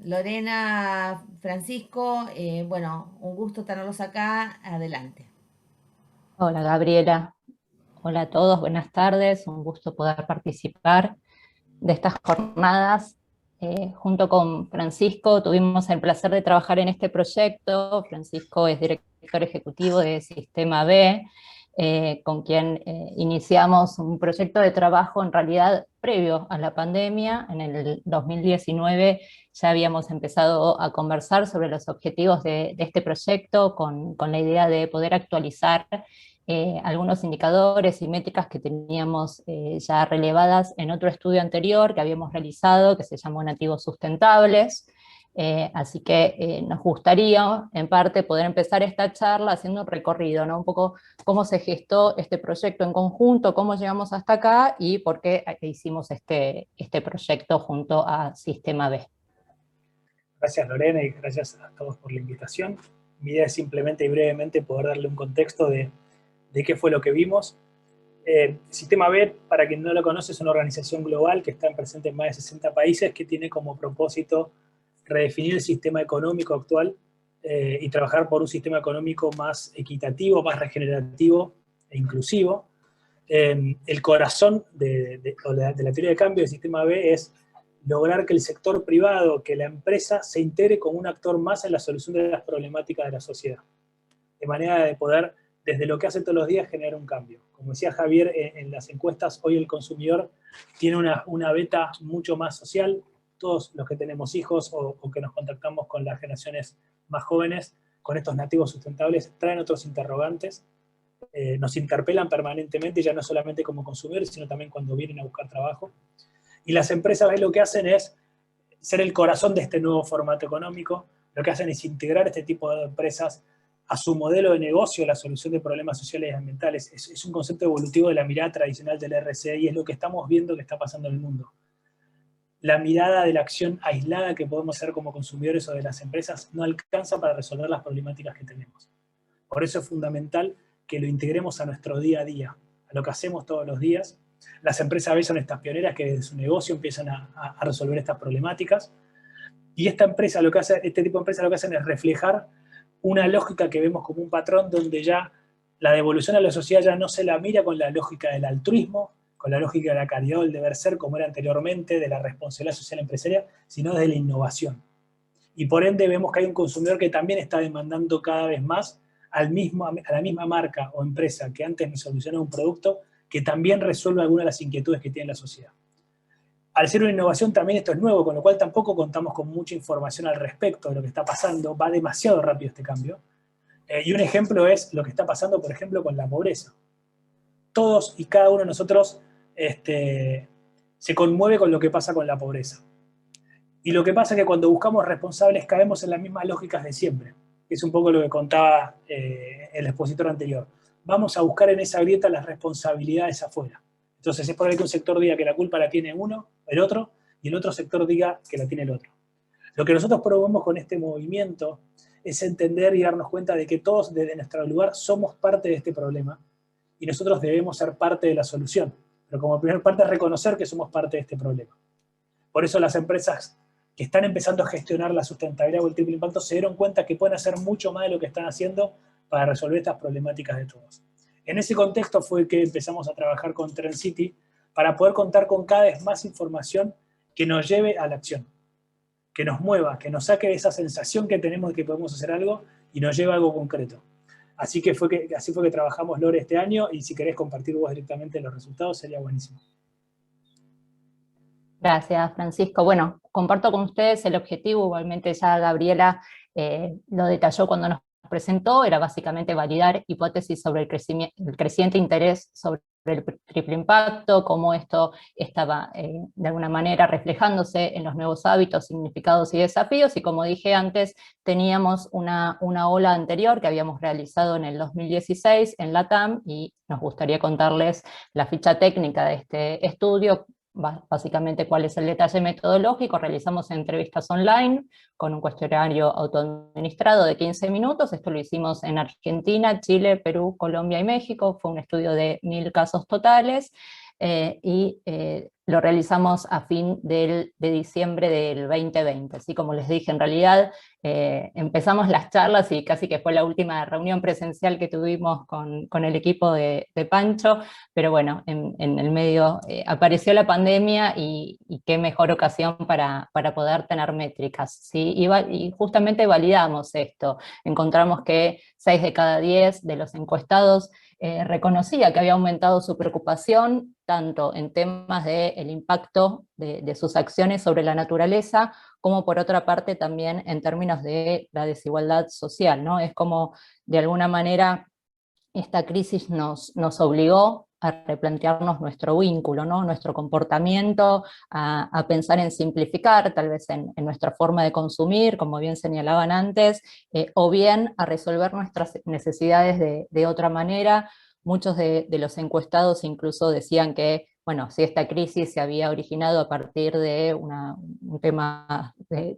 Lorena, Francisco, bueno, un gusto tenerlos acá. Adelante. Hola Gabriela, hola a todos, buenas tardes, un gusto poder participar de estas jornadas. Junto con Francisco tuvimos el placer de trabajar en este proyecto. Francisco es director ejecutivo de Sistema B, con quien iniciamos un proyecto de trabajo en realidad previo a la pandemia. En el 2019 ya habíamos empezado a conversar sobre los objetivos de este proyecto con la idea de poder actualizar algunos indicadores y métricas que teníamos ya relevadas en otro estudio anterior que habíamos realizado, que se llamó Nativos Sustentables. Así que nos gustaría, en parte, poder empezar esta charla haciendo un recorrido, ¿no? Un poco cómo se gestó este proyecto en conjunto, cómo llegamos hasta acá y por qué hicimos este proyecto junto a Sistema B. Gracias Lorena y gracias a todos por la invitación. Mi idea es simplemente y brevemente poder darle un contexto de qué fue lo que vimos. Sistema B, para quien no lo conoce, es una organización global que está presente en más de 60 países que tiene como propósito redefinir el sistema económico actual y trabajar por un sistema económico más equitativo, más regenerativo e inclusivo. El corazón de la teoría de cambio del Sistema B es lograr que el sector privado, que la empresa se integre como un actor más en la solución de las problemáticas de la sociedad, de manera de poder, desde lo que hace todos los días, generar un cambio. Como decía Javier en las encuestas, hoy el consumidor tiene una beta mucho más social. Todos los que tenemos hijos o que nos contactamos con las generaciones más jóvenes, con estos nativos sustentables, traen otros interrogantes, nos interpelan permanentemente, ya no solamente como consumidores, sino también cuando vienen a buscar trabajo. Y las empresas ahí lo que hacen es ser el corazón de este nuevo formato económico. Lo que hacen es integrar este tipo de empresas a su modelo de negocio, la solución de problemas sociales y ambientales. Es un concepto evolutivo de la mirada tradicional del RCE y es lo que estamos viendo que está pasando en el mundo. La mirada de la acción aislada que podemos hacer como consumidores o de las empresas no alcanza para resolver las problemáticas que tenemos. Por eso es fundamental que lo integremos a nuestro día a día, a lo que hacemos todos los días. Las empresas a veces son estas pioneras que desde su negocio empiezan a resolver estas problemáticas. Y esta empresa lo que hace, este tipo de empresas lo que hacen es reflejar una lógica que vemos como un patrón donde ya la devolución a la sociedad ya no se la mira con la lógica del altruismo, con la lógica de la caridad o el deber ser, como era anteriormente, de la responsabilidad social empresarial, sino desde la innovación. Y por ende vemos que hay un consumidor que también está demandando cada vez más a la misma marca o empresa que antes me solucionaba un producto, que también resuelva algunas de las inquietudes que tiene la sociedad. Al ser una innovación también esto es nuevo, con lo cual tampoco contamos con mucha información al respecto de lo que está pasando, va demasiado rápido este cambio. Y un ejemplo es lo que está pasando, por ejemplo, con la pobreza. Todos y cada uno de nosotros se conmueve con lo que pasa con la pobreza. Y lo que pasa es que cuando buscamos responsables caemos en las mismas lógicas de siempre, que es un poco lo que contaba el expositor anterior. Vamos a buscar en esa grieta las responsabilidades afuera. Entonces es probable que un sector diga que la culpa la tiene uno, el otro, y el otro sector diga que la tiene el otro. Lo que nosotros promovemos con este movimiento es entender y darnos cuenta de que todos desde nuestro lugar somos parte de este problema y nosotros debemos ser parte de la solución. Pero como primera parte es reconocer que somos parte de este problema. Por eso las empresas que están empezando a gestionar la sustentabilidad o el triple impacto se dieron cuenta que pueden hacer mucho más de lo que están haciendo para resolver estas problemáticas de todos. En ese contexto fue que empezamos a trabajar con Trendcity para poder contar con cada vez más información que nos lleve a la acción, que nos mueva, que nos saque de esa sensación que tenemos de que podemos hacer algo y nos lleve a algo concreto. Así fue que trabajamos, Lore, este año, y si querés compartir vos directamente los resultados sería buenísimo. Gracias, Francisco. Bueno, comparto con ustedes el objetivo, igualmente ya Gabriela lo detalló cuando nos presentó, era básicamente validar hipótesis sobre el creciente interés sobre el triple impacto, cómo esto estaba de alguna manera reflejándose en los nuevos hábitos, significados y desafíos, y como dije antes, teníamos una ola anterior que habíamos realizado en el 2016 en LATAM, y nos gustaría contarles la ficha técnica de este estudio. Básicamente cuál es el detalle metodológico. Realizamos entrevistas online con un cuestionario autoadministrado de 15 minutos, esto lo hicimos en Argentina, Chile, Perú, Colombia y México, fue un estudio de 1000 casos totales, lo realizamos a fin de diciembre del 2020. Así como les dije, en realidad empezamos las charlas y casi que fue la última reunión presencial que tuvimos con el equipo de Pancho, pero bueno, en el medio apareció la pandemia y qué mejor ocasión para poder tener métricas, ¿sí? Y justamente validamos esto. Encontramos que 6 de cada 10 de los encuestados reconocía que había aumentado su preocupación tanto en temas del impacto de sus acciones sobre la naturaleza, como por otra parte también en términos de la desigualdad social, ¿no? Es como, de alguna manera, esta crisis nos obligó a replantearnos nuestro vínculo, ¿no? Nuestro comportamiento, a pensar en simplificar, tal vez en nuestra forma de consumir, como bien señalaban antes, o bien a resolver nuestras necesidades de otra manera. Muchos de los encuestados incluso decían que, bueno, si esta crisis se había originado a partir de un tema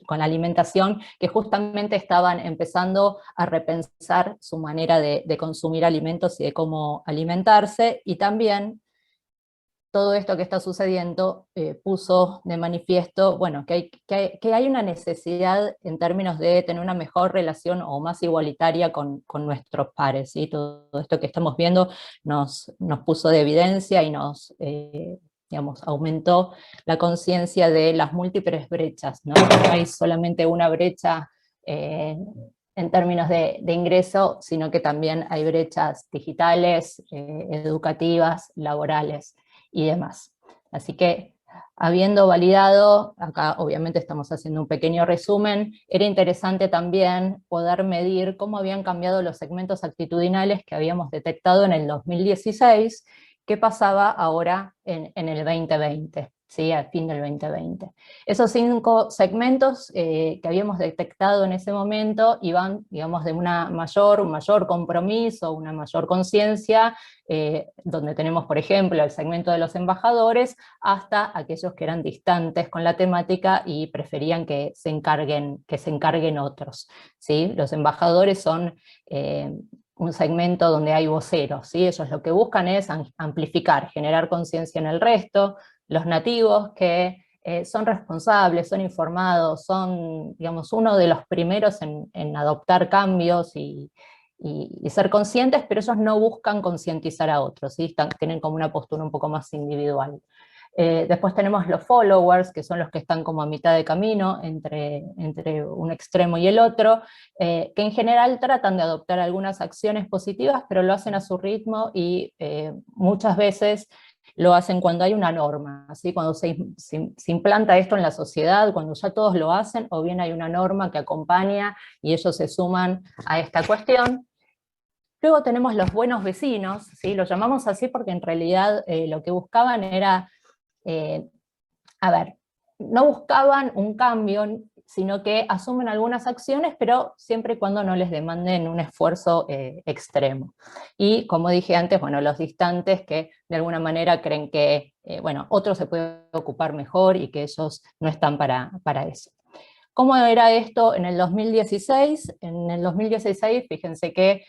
con la alimentación, que justamente estaban empezando a repensar su manera de consumir alimentos y de cómo alimentarse, y también todo esto que está sucediendo puso de manifiesto, bueno, que hay una necesidad en términos de tener una mejor relación o más igualitaria con nuestros pares, ¿sí? Todo esto que estamos viendo nos puso de evidencia y nos, digamos, aumentó la conciencia de las múltiples brechas, ¿no? No hay solamente una brecha en términos de ingreso, sino que también hay brechas digitales, educativas, laborales y demás. Así que, habiendo validado, acá obviamente estamos haciendo un pequeño resumen, era interesante también poder medir cómo habían cambiado los segmentos actitudinales que habíamos detectado en el 2016, qué pasaba ahora en el 2020. ¿Sí? Al fin del 2020. Esos 5 segmentos que habíamos detectado en ese momento iban, digamos, de un mayor compromiso, una mayor conciencia, donde tenemos, por ejemplo, el segmento de los embajadores, hasta aquellos que eran distantes con la temática y preferían que se encarguen otros, ¿sí? Los embajadores son un segmento donde hay voceros, ¿sí? Ellos lo que buscan es amplificar, generar conciencia en el resto. Los nativos que son responsables, son informados, son, digamos, uno de los primeros en adoptar cambios y ser conscientes, pero ellos no buscan concientizar a otros, ¿sí? Tienen como una postura un poco más individual. Después tenemos los followers, que son los que están como a mitad de camino entre un extremo y el otro, que en general tratan de adoptar algunas acciones positivas, pero lo hacen a su ritmo y muchas veces lo hacen cuando hay una norma, ¿sí? Cuando se implanta esto en la sociedad, cuando ya todos lo hacen, o bien hay una norma que acompaña y ellos se suman a esta cuestión. Luego tenemos los buenos vecinos, ¿sí? Los llamamos así porque en realidad lo que buscaban era, a ver, no buscaban un cambio, sino que asumen algunas acciones, pero siempre y cuando no les demanden un esfuerzo extremo. Y como dije antes, bueno, los distantes que de alguna manera creen que, bueno, otro se puede ocupar mejor y que ellos no están para eso. ¿Cómo era esto en el 2016? En el 2016, fíjense que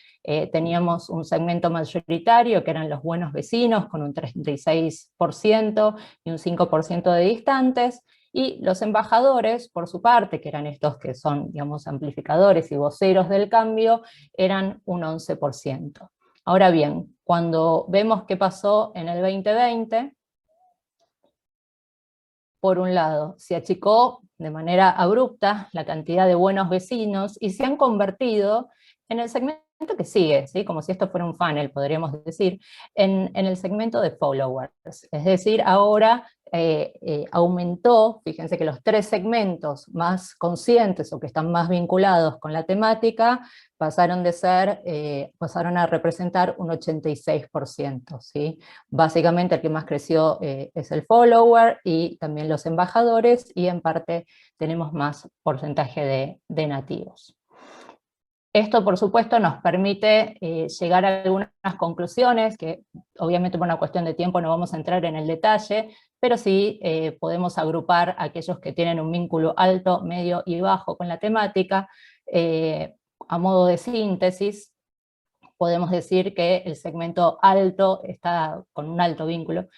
teníamos un segmento mayoritario, que eran los buenos vecinos, con un 36% y un 5% de distantes, y los embajadores, por su parte, que eran estos que son, digamos, amplificadores y voceros del cambio, eran un 11%. Ahora bien, cuando vemos qué pasó en el 2020, por un lado, se achicó de manera abrupta la cantidad de buenos vecinos y se han convertido en el segmento que sigue, ¿sí? Como si esto fuera un funnel, podríamos decir, en el segmento de followers. Es decir, ahora aumentó, fíjense que los 3 segmentos más conscientes o que están más vinculados con la temática pasaron a representar un 86%, ¿sí? Básicamente el que más creció es el follower y también los embajadores, y en parte tenemos más porcentaje de nativos. Esto, por supuesto, nos permite llegar a algunas conclusiones, que obviamente por una cuestión de tiempo no vamos a entrar en el detalle, pero sí podemos agrupar a aquellos que tienen un vínculo alto, medio y bajo con la temática. A modo de síntesis, podemos decir que el segmento alto está con un alto vínculo,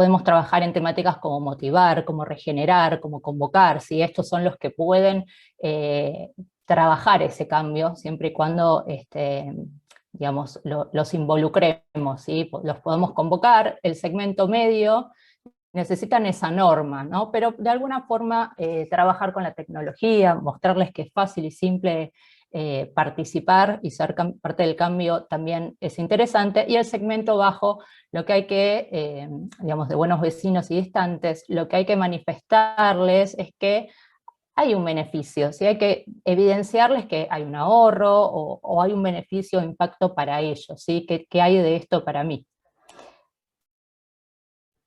podemos trabajar en temáticas como motivar, como regenerar, como convocar, ¿sí? Estos son los que pueden trabajar ese cambio, siempre y cuando digamos, los involucremos, ¿sí? Los podemos convocar. El segmento medio necesitan esa norma, ¿no? Pero de alguna forma trabajar con la tecnología, mostrarles que es fácil y simple participar y ser parte del cambio también es interesante. Y el segmento bajo, lo que hay que, digamos, de buenos vecinos y distantes, lo que hay que manifestarles es que hay un beneficio, ¿sí? Hay que evidenciarles que hay un ahorro o hay un beneficio o impacto para ellos, ¿sí? ¿Qué hay de esto para mí?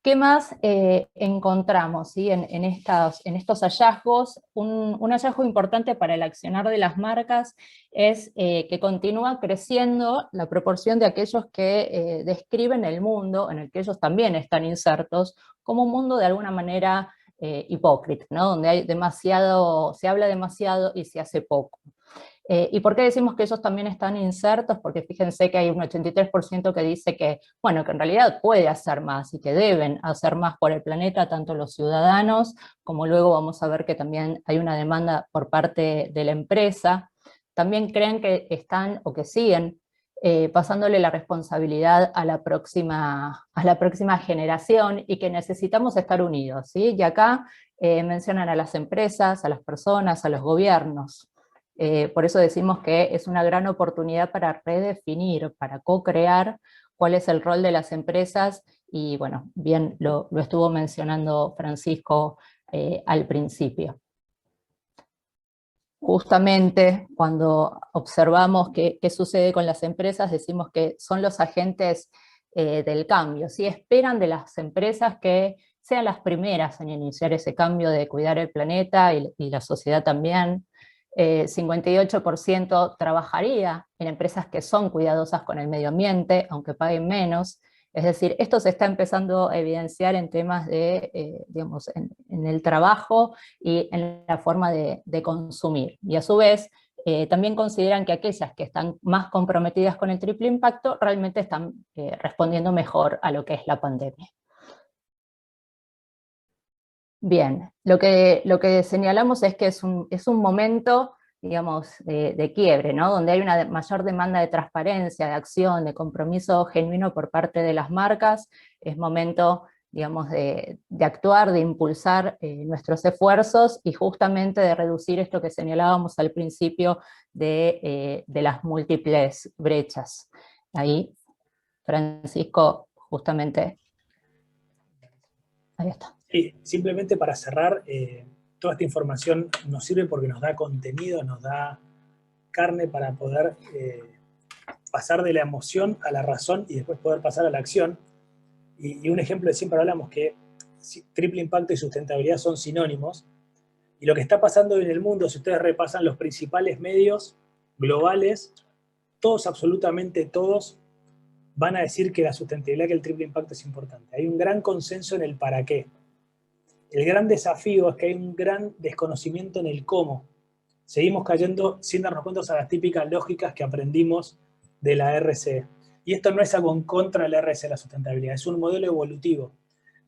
¿Qué más encontramos, ¿sí? en estos hallazgos? Un hallazgo importante para el accionar de las marcas es que continúa creciendo la proporción de aquellos que describen el mundo en el que ellos también están insertos como un mundo de alguna manera hipócrita, ¿no? Donde hay demasiado, se habla demasiado y se hace poco. ¿Y por qué decimos que ellos también están insertos? Porque fíjense que hay un 83% que dice que, bueno, que en realidad puede hacer más y que deben hacer más por el planeta, tanto los ciudadanos, como luego vamos a ver que también hay una demanda por parte de la empresa. También creen que están o que siguen pasándole la responsabilidad a la próxima generación y que necesitamos estar unidos, ¿sí? Y acá mencionan a las empresas, a las personas, a los gobiernos. Por eso decimos que es una gran oportunidad para redefinir, para co-crear cuál es el rol de las empresas y bueno, bien lo estuvo mencionando Francisco al principio. Justamente cuando observamos qué sucede con las empresas, decimos que son los agentes del cambio, ¿sí? Esperan de las empresas que sean las primeras en iniciar ese cambio de cuidar el planeta y la sociedad también. 58% trabajaría en empresas que son cuidadosas con el medio ambiente, aunque paguen menos. Es decir, esto se está empezando a evidenciar en temas de, digamos, en el trabajo y en la forma de consumir. Y a su vez, también consideran que aquellas que están más comprometidas con el triple impacto realmente están respondiendo mejor a lo que es la pandemia. Bien, lo que señalamos es que es un momento, digamos, de quiebre, ¿no? Donde hay una mayor demanda de transparencia, de acción, de compromiso genuino por parte de las marcas. Es momento, digamos, de actuar, de impulsar nuestros esfuerzos y justamente de reducir esto que señalábamos al principio de las múltiples brechas. Ahí, Francisco, justamente, ahí está. Sí, simplemente para cerrar, toda esta información nos sirve porque nos da contenido, nos da carne para poder pasar de la emoción a la razón y después poder pasar a la acción. Y un ejemplo de siempre hablamos que triple impacto y sustentabilidad son sinónimos. Y lo que está pasando en el mundo, si ustedes repasan los principales medios globales, todos, absolutamente todos, van a decir que la sustentabilidad, que el triple impacto es importante. Hay un gran consenso en el para qué. El gran desafío es que hay un gran desconocimiento en el cómo. Seguimos cayendo sin darnos cuenta a las típicas lógicas que aprendimos de la RCE. Y esto no es algo en contra de la RCE, la sustentabilidad, es un modelo evolutivo.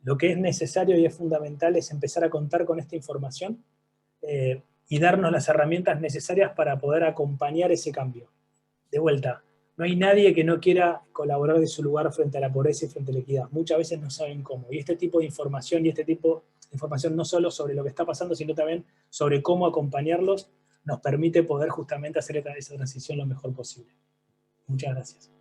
Lo que es necesario y es fundamental es empezar a contar con esta información y darnos las herramientas necesarias para poder acompañar ese cambio. De vuelta, no hay nadie que no quiera colaborar de su lugar frente a la pobreza y frente a la equidad. Muchas veces no saben cómo. Y este tipo de información y este tipo de información no solo sobre lo que está pasando, sino también sobre cómo acompañarlos, nos permite poder justamente hacer esa transición lo mejor posible. Muchas gracias.